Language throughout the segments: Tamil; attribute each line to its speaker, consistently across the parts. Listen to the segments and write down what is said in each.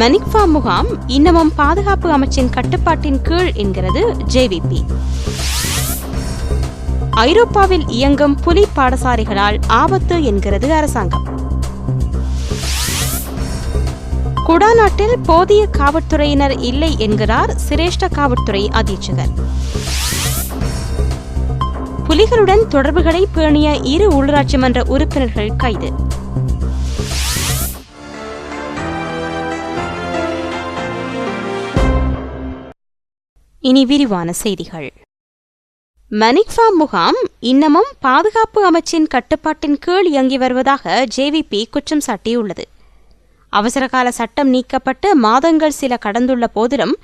Speaker 1: மனிக்ஃபா முகாம் இன்னமும் பாதுகாப்பு அமைச்சின் கட்டுப்பாட்டின் கீழ் என்கிறது ஜேவிபி. ஐரோப்பாவில் இயங்கும் புலி பாடசாலைகளால் ஆபத்து என்கிறது அரசாங்கம். குடாநாட்டில் போதிய காவல்துறையினர் இல்லை என்கிறார் சிரேஷ்ட காவல்துறை அधीक्षகர். புலிகளுடன் தொடர்புகளை பேணிய 2 உள்ளூராட்சி மன்ற உறுப்பினர்கள் கைது. இனி விரிவான செய்திகள். மனிக்ஃபா முகாம் இன்னமும் பாதுகாப்பு அமைச்சின் கட்டுப்பாட்டின் கீழ் இயங்கி வருவதாக ஜேவிபி குற்றம் சாட்டியுள்ளது. அவசரகால சட்டம் நீக்கப்பட்டு மாதங்கள் சில கடந்துள்ள போதிலும்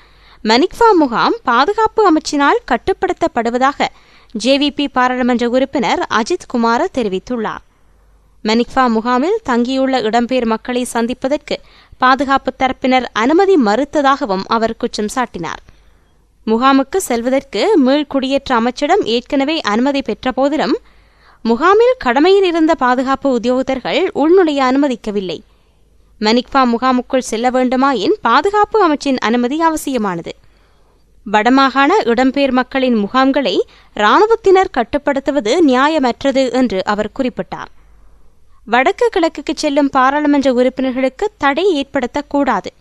Speaker 1: மனிக்ஃபா முகாம் பாதுகாப்பு அமைச்சினால் கட்டுப்படுத்தப்படுவதாக ஜேவிபி பாராளுமன்ற உறுப்பினர் அஜித் குமார் தெரிவித்துள்ளார். மனிக்ஃபா முகாமில் தங்கியுள்ள இடம்பெயர் மக்களை சந்திப்பதற்கு பாதுகாப்பு தரப்பினர் அனுமதி மறுத்ததாகவும் அவர் குற்றம் சாட்டினார். முகாமுக்கு செல்வதற்கு மீள்குடியேற்ற அமைச்சிடம் ஏற்கனவே அனுமதி பெற்ற போதிலும் முகாமில் கடமையில் இருந்த பாதுகாப்பு உத்தியோகத்தர்கள் உள்நுழைய அனுமதிக்கவில்லை. மனிக்ஃபா முகாமுக்குள் செல்ல வேண்டுமாயின் பாதுகாப்பு அமைச்சின் அனுமதி அவசியமானது. வடமாகாண இடம்பெயர் மக்களின் முகாம்களை இராணுவத்தினர் கட்டுப்படுத்துவது நியாயமற்றது என்று அவர் குறிப்பிட்டார். வடக்கு கிழக்குக்கு செல்லும் பாராளுமன்ற உறுப்பினர்களுக்கு தடை ஏற்படுத்தக்கூடாது.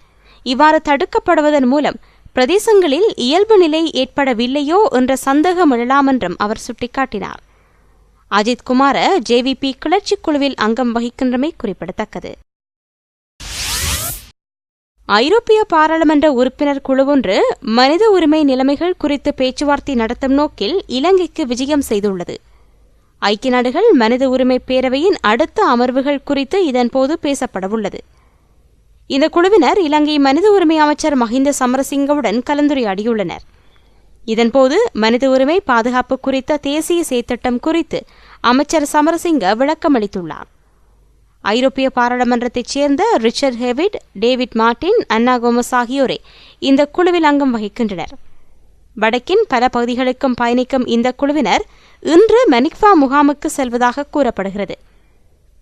Speaker 1: இவ்வாறு தடுக்கப்படுவதன் மூலம் பிரதேசங்களில் இயல்பு நிலை ஏற்படவில்லையோ என்ற சந்தேகம் எழலாம் என்றும் அவர் சுட்டிக்காட்டினார். அஜித் குமார ஜேவிபி கிளர்ச்சி குழுவில் அங்கம் வகிக்கின்றமை குறிப்பிடத்தக்கது. ஐரோப்பிய பாராளுமன்ற உறுப்பினர் குழுவொன்று மனித உரிமை நிலைமைகள் குறித்து பேச்சுவார்த்தை நடத்தும் நோக்கில் இலங்கைக்கு விஜயம் செய்துள்ளது. ஐக்கிய நாடுகள் மனித உரிமை பேரவையின் அடுத்த அமர்வுகள் குறித்து இதன்போது பேசப்படவுள்ளது. இந்த குழுவினர் இலங்கை மனித உரிமை அமைச்சர் மஹிந்த சமரசிங்கவுடன் கலந்துரையாடியுள்ளனர். இதன்போது மனித உரிமை பாதுகாப்பு குறித்த தேசிய செயற்திட்டம் குறித்து அமைச்சர் சமரசிங்க விளக்கமளித்துள்ளார். ஐரோப்பிய பாராளுமன்றத்தைச் சேர்ந்த ரிச்சர்ட் ஹேவிட், டேவிட் மார்டின், அன்னா கோமஸ் ஆகியோரே இந்த குழுவில் அங்கம் வகிக்கின்றனர். வடக்கின் பல பகுதிகளுக்கும் பயணிக்கும் இந்த குழுவினர் இன்று மனிக்ஃபா முகாமுக்கு செல்வதாக கூறப்படுகிறது.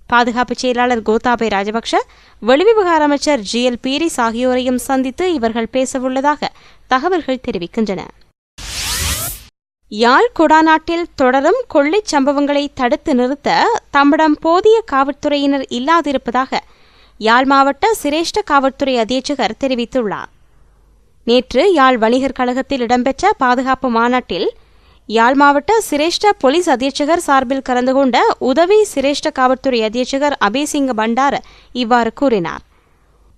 Speaker 1: பாதுகாப்பு செயலாளர் கோத்தாபய ராஜபக்ஷ, வெளிவிவகார அமைச்சர் ஜிஎல் பீரிஸ் ஆகியோரையும் சந்தித்து இவர்கள் பேசவுள்ளதாக தகவல்கள் தெரிவிக்கின்றன. யாழ் குடாநாட்டில் தொடரும் கொள்ளைச் சம்பவங்களை தடுத்து நிறுத்த தம்மிடம் போதிய காவல்துறையினர் இல்லாதிருப்பதாக யாழ் மாவட்ட சிரேஷ்ட காவல்துறை அधीक्षகர் தெரிவித்துள்ளார். நேற்று யாழ் வணிகர் கழகத்தில் இடம்பெற்ற பாதுகாப்பு மாநாட்டில் யாழ் மாவட்ட சிரேஷ்ட போலீஸ் அधीक्षகர் சார்பில் கலந்து கொண்ட உதவி சிரேஷ்ட காவல்துறை அधीक्षகர் அபேசிங்க பண்டார இவ்வாறு கூறினார்.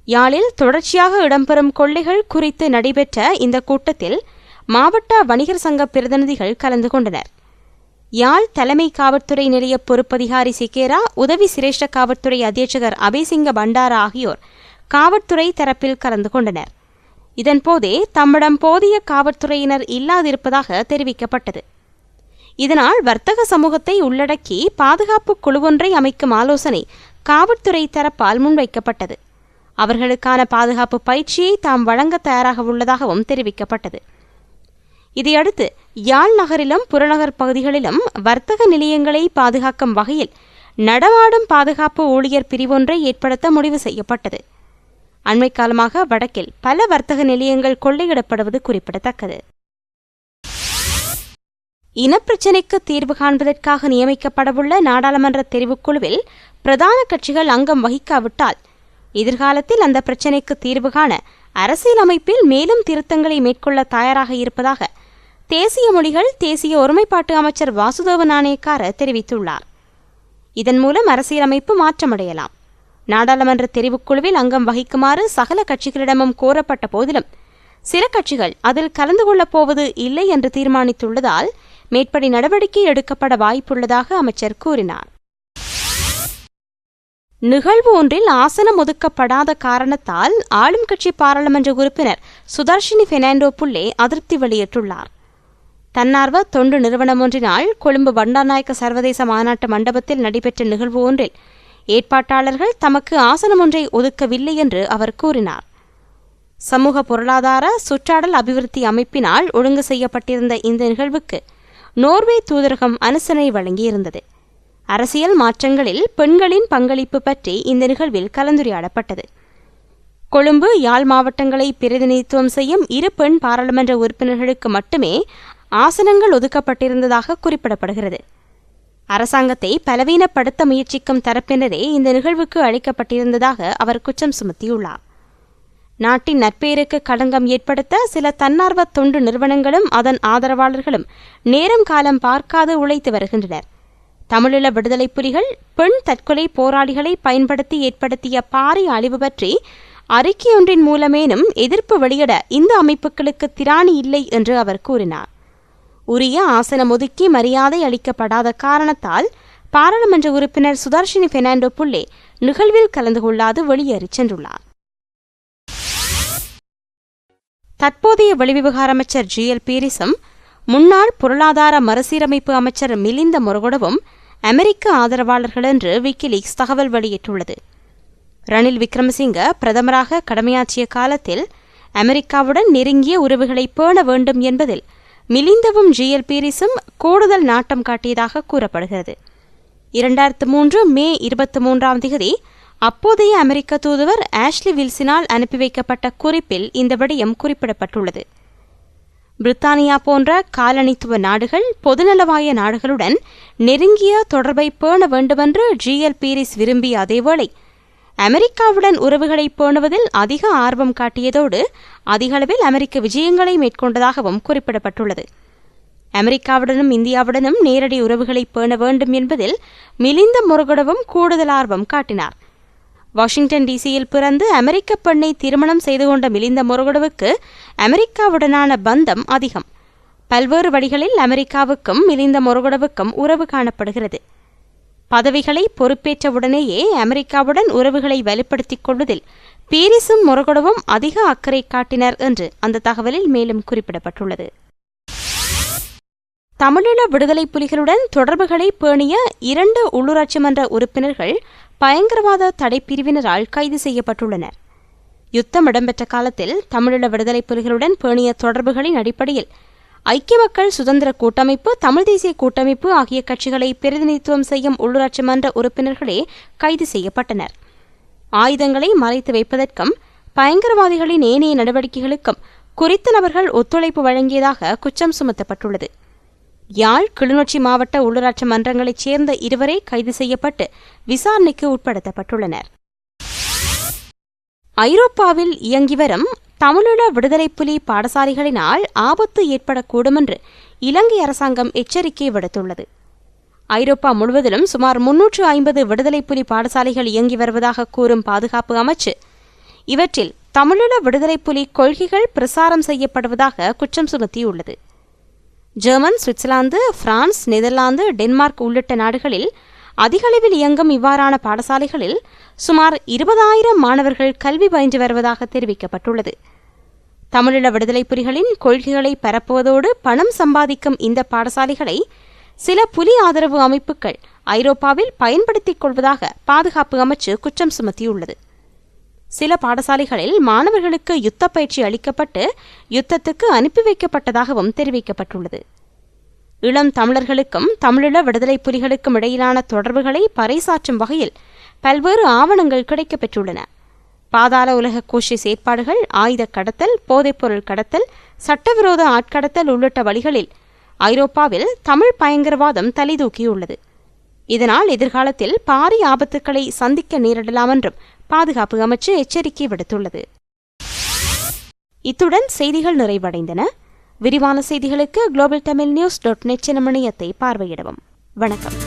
Speaker 1: யாழில் தொடர்ச்சியாக இடம்பெறும் கொள்ளைகள் குறித்து நடைபெற்ற இந்த கூட்டத்தில் மாவட்ட வணிகர் சங்க பிரதிநிதிகள் கலந்து கொண்டனர். யாழ் தலைமை காவல்துறை நிலைய பொறுப்பதிகாரி சிகேரா, உதவி சிரேஷ்ட காவல்துறை அधीक्षகர் அபேசிங்க பண்டார ஆகியோர் காவல்துறை தரப்பில் கலந்து கொண்டனர். இதன்போதே தம்மிடம் போதிய காவல்துறையினர் இல்லாதிருப்பதாக தெரிவிக்கப்பட்டது. இதனால் வர்த்தக சமூகத்தை உள்ளடக்கி பாதுகாப்பு குழுவொன்றை அமைக்கும் ஆலோசனை காவல்துறை தரப்பால் முன்வைக்கப்பட்டது. அவர்களுக்கான பாதுகாப்பு பயிற்சியை தாம் வழங்க தயாராக உள்ளதாகவும் தெரிவிக்கப்பட்டது. இதையடுத்து யாழ் நகரிலும் புறநகர் பகுதிகளிலும் வர்த்தக நிலையங்களை பாதுகாக்கும் வகையில் நடமாடும் பாதுகாப்பு ஊழியர் பிரிவொன்றை ஏற்படுத்த முடிவு செய்யப்பட்டது. அண்மை காலமாக வடக்கில் பல வர்த்தக நிலையங்கள் கொள்ளையிடப்படுவது குறிப்பிடத்தக்கது. இனப்பிரச்சினைக்கு தீர்வு காண்பதற்காக நியமிக்கப்படவுள்ள நாடாளுமன்ற தெரிவுக்குழுவில் பிரதான கட்சிகள் அங்கம் வகிக்காவிட்டால் எதிர்காலத்தில் அந்த பிரச்சினைக்கு தீர்வு காண அரசியலமைப்பில் மேலும் திருத்தங்களை மேற்கொள்ள தயாராக இருப்பதாக தேசிய மொழிகள் தேசிய ஒருமைப்பாட்டு அமைச்சர் வாசுதேவ நாணயக்கார தெரிவித்துள்ளார். இதன் மூலம் அரசியலமைப்பு மாற்றமடையலாம். நாடாளுமன்ற தெரிவுக்குழுவில் அங்கம் வகிக்குமாறு சகல கட்சிகளிடமும் கோரப்பட்ட போதிலும் சில கட்சிகள் அதில் கலந்து கொள்ளப் போவது இல்லை என்று தீர்மானித்துள்ளதால் மேற்படி நடவடிக்கை எடுக்கப்பட வாய்ப்புள்ளதாக அமைச்சர் கூறினார். நிகழ்வு ஒன்றில் ஆசனம் ஒதுக்கப்படாத காரணத்தால் ஆளும் கட்சி பாராளுமன்ற உறுப்பினர் சுதர்ஷினி பெர்னாண்டோ புல்லே அதிருப்தி வெளியிட்டுள்ளார். தன்னார்வ தொண்டு நிறுவனம் ஒன்றினால் கொழும்பு பண்டாநாயக்க சர்வதேச மாநாட்டு மண்டபத்தில் நடைபெற்ற நிகழ்வு ஒன்றில் ஏற்பாட்டாளர்கள் தமக்கு ஆசனம் ஒன்றை ஒதுக்கவில்லை என்று அவர் கூறினார். சமூக பொருளாதார சுற்றாடல் அபிவிருத்தி அமைப்பினால் ஒழுங்கு செய்யப்பட்டிருந்த இந்த நிகழ்வுக்கு நோர்வே தூதரகம் அனுசரணை வழங்கியிருந்தது. அரசியல் மாற்றங்களில் பெண்களின் பங்களிப்பு பற்றி இந்த நிகழ்வில் கலந்துரையாடப்பட்டது. கொழும்பு, யாழ் மாவட்டங்களை பிரதிநிதித்துவம் செய்யும் 2 பெண் பாராளுமன்ற உறுப்பினர்களுக்கு மட்டுமே ஆசனங்கள் ஒதுக்கப்பட்டிருந்ததாக குறிப்பிடப்படுகிறது. அரசாங்கத்தை பலவீனப்படுத்த முயற்சிக்கும் தரப்பினரே இந்த நிகழ்வுக்கு அழைக்கப்பட்டிருந்ததாக அவர் குற்றம் சுமத்தியுள்ளார். நாட்டின் நற்பெயருக்கு களங்கம் ஏற்படுத்த சில தன்னார்வ தொண்டு நிறுவனங்களும் அதன் ஆதரவாளர்களும் நேரம் காலம் பார்க்காது உழைத்து வருகின்றனர். தமிழீழ விடுதலை புலிகள் பெண் தற்கொலை போராளிகளை பயன்படுத்தி ஏற்படுத்திய பாரிய அழிவு பற்றி அறிக்கையொன்றின் மூலமேனும் எதிர்ப்பு வெளியிட இந்த அமைப்புகளுக்கு திராணி இல்லை என்று அவர் கூறினார். உரிய ஆசனம் ஒதுக்கி மரியாதை அளிக்கப்படாத காரணத்தால் பாராளுமன்ற உறுப்பினர் சுதர்ஷினி பெர்னாண்டோ புள்ளே நிகழ்வில் கலந்து கொள்ளாது வெளியேறிச் சென்றுள்ளார். தற்போதைய வெளிவிவகார அமைச்சர் GL பீரிஸும் முன்னாள் பொருளாதார மறுசீரமைப்பு அமைச்சர் மிலிந்த மொரகொடவும் அமெரிக்க ஆதரவாளர்கள் என்று விக்கிலீக்ஸ் தகவல் வெளியிட்டுள்ளது. ரணில் விக்ரமசிங்க பிரதமராக கடமையாற்றிய காலத்தில் அமெரிக்காவுடன் நெருங்கிய உறவுகளை பேண வேண்டும் என்பதில் மிலிந்தவும் GL பீரிஸும் கூடுதல் நாட்டம் காட்டியதாக கூறப்படுகிறது. 2003 மே 23 அப்போதைய அமெரிக்க தூதுவர் ஆஷ்லி வில்சினால் அனுப்பி வைக்கப்பட்ட குறிப்பில் இந்த விடயம் குறிப்பிடப்பட்டுள்ளது. பிரித்தானியா போன்ற காலனித்துவ நாடுகள் பொதுநலவாய நாடுகளுடன் நெருங்கிய தொடர்பை பேண வேண்டுமென்று GL பீரிஸ் விரும்பிய அதேவேளை அமெரிக்காவுடன் உறவுகளை பேணுவதில் அதிக ஆர்வம் காட்டியதோடு அதிகளவில் அமெரிக்க விஜயங்களை மேற்கொண்டதாகவும் குறிப்பிடப்பட்டுள்ளது. அமெரிக்காவுடனும் இந்தியாவுடனும் நேரடி உறவுகளை பேண வேண்டும் என்பதில் மிலிந்த மொரகொடவும் கூடுதல் ஆர்வம் காட்டினார். வாஷிங்டன் டிசியில் பிறந்து அமெரிக்க பெண்ணை திருமணம் செய்து கொண்ட மிலிந்த மொரகொடவுக்கு அமெரிக்காவுடனான பந்தம் அதிகம். பல்வேறு வழிகளில் அமெரிக்காவுக்கும் மிலிந்த மொரகொடவுக்கும் உறவு காணப்படுகிறது. பதவிகளை பொறுப்பேற்றவுடனேயே அமெரிக்காவுடன் உறவுகளை வலுப்படுத்திக் கொள்வதில் பீரிஸும் மொரகொடவும் அதிக அக்கறை காட்டினர் என்று அந்த தகவலில் மேலும் குறிப்பிடப்பட்டுள்ளது. தமிழீழ விடுதலை புலிகளுடன் தொடர்புகளை பேணிய 2 உள்ளூராட்சி மன்ற உறுப்பினர்கள் பயங்கரவாத தடைப்பிரிவினரால் கைது செய்யப்பட்டுள்ளனர். யுத்தம் இடம்பெற்ற காலத்தில் தமிழீழ விடுதலை புலிகளுடன் பேணிய தொடர்புகளின் அடிப்படையில் ஐக்கிய மக்கள் சுதந்திர கூட்டமைப்பு, தமிழ் தேசிய கூட்டமைப்பு ஆகிய கட்சிகளை பிரதிநிதித்துவம் செய்யும் உள்ளூராட்சி மன்ற உறுப்பினர்களே கைது செய்யப்பட்டனர். ஆயுதங்களை மறைத்து வைப்பதற்கும் பயங்கரவாதிகளின் ஏனைய நடவடிக்கைகளுக்கும் குறித்த நபர்கள் ஒத்துழைப்பு வழங்கியதாக குற்றம் சுமத்தப்பட்டுள்ளது. யாழ், கிளிநொச்சி மாவட்ட உள்ளூராட்சி மன்றங்களைச் சேர்ந்த 2 கைது செய்யப்பட்டு விசாரணைக்கு உட்படுத்தப்பட்டுள்ளனர். ஐரோப்பாவில் இயங்கி வரும் தமிழீழ விடுதலை புலி பாடசாலைகளினால் ஆபத்து ஏற்படக்கூடும் என்று இலங்கை அரசாங்கம் எச்சரிக்கை விடுத்துள்ளது. ஐரோப்பா முழுவதிலும் சுமார் 350 விடுதலை புலி பாடசாலைகள் இயங்கி வருவதாக கூறும் பாதுகாப்பு அமைச்சு இவற்றில் தமிழீழ விடுதலை புலி கொள்கைகள் பிரசாரம் செய்யப்படுவதாக குற்றம் சுமத்தியுள்ளது. German, Switzerland, France, Netherlands, Denmark உள்ளிட்ட நாடுகளில் அதிகளவில் இயங்கும் இவ்வாறான பாடசாலைகளில் சுமார் 20,000 மாணவர்கள் கல்வி பயின்று வருவதாக தெரிவிக்கப்பட்டுள்ளது. தமிழீழ விடுதலை புலிகளின் கொள்கைகளை பரப்புவதோடு பணம் சம்பாதிக்கும் இந்த பாடசாலைகளை சில புலி ஆதரவு அமைப்புகள் ஐரோப்பாவில் பயன்படுத்திக் கொள்வதாக பாதுகாப்பு அமைச்சு குற்றம் சுமத்தியுள்ளது. சில பாடசாலைகளில் மாணவர்களுக்கு யுத்த பயிற்சி அளிக்கப்பட்டு யுத்தத்துக்கு அனுப்பி வைக்கப்பட்டதாகவும் தெரிவிக்கப்பட்டுள்ளது. இளம் தமிழர்களுக்கும் தமிழீழ விடுதலை புலிகளுக்கும் இடையிலான தொடர்புகளை பறைசாற்றும் வகையில் பல்வேறு ஆவணங்கள் கிடைக்கப்பெற்றுள்ளன. பாதாள உலக கோஷி செயற்பாடுகள், ஆயுத கடத்தல், போதைப்பொருள் கடத்தல், சட்டவிரோத ஆட்கடத்தல் உள்ளிட்ட வழிகளில் ஐரோப்பாவில் தமிழ் பயங்கரவாதம் தலைதூக்கியுள்ளது. இதனால் எதிர்காலத்தில் பாரிய ஆபத்துக்களை சந்திக்க நேரிடலாம் என்றும் பாதுகாப்பு அமைச்சு எச்சரிக்கை விடுத்துள்ளது. இத்துடன் செய்திகள் நிறைவடைந்தன. விரிவான செய்திகளுக்கு globaltamilnews.net எனும் இணையத்தை பார்வையிடவும். வணக்கம்.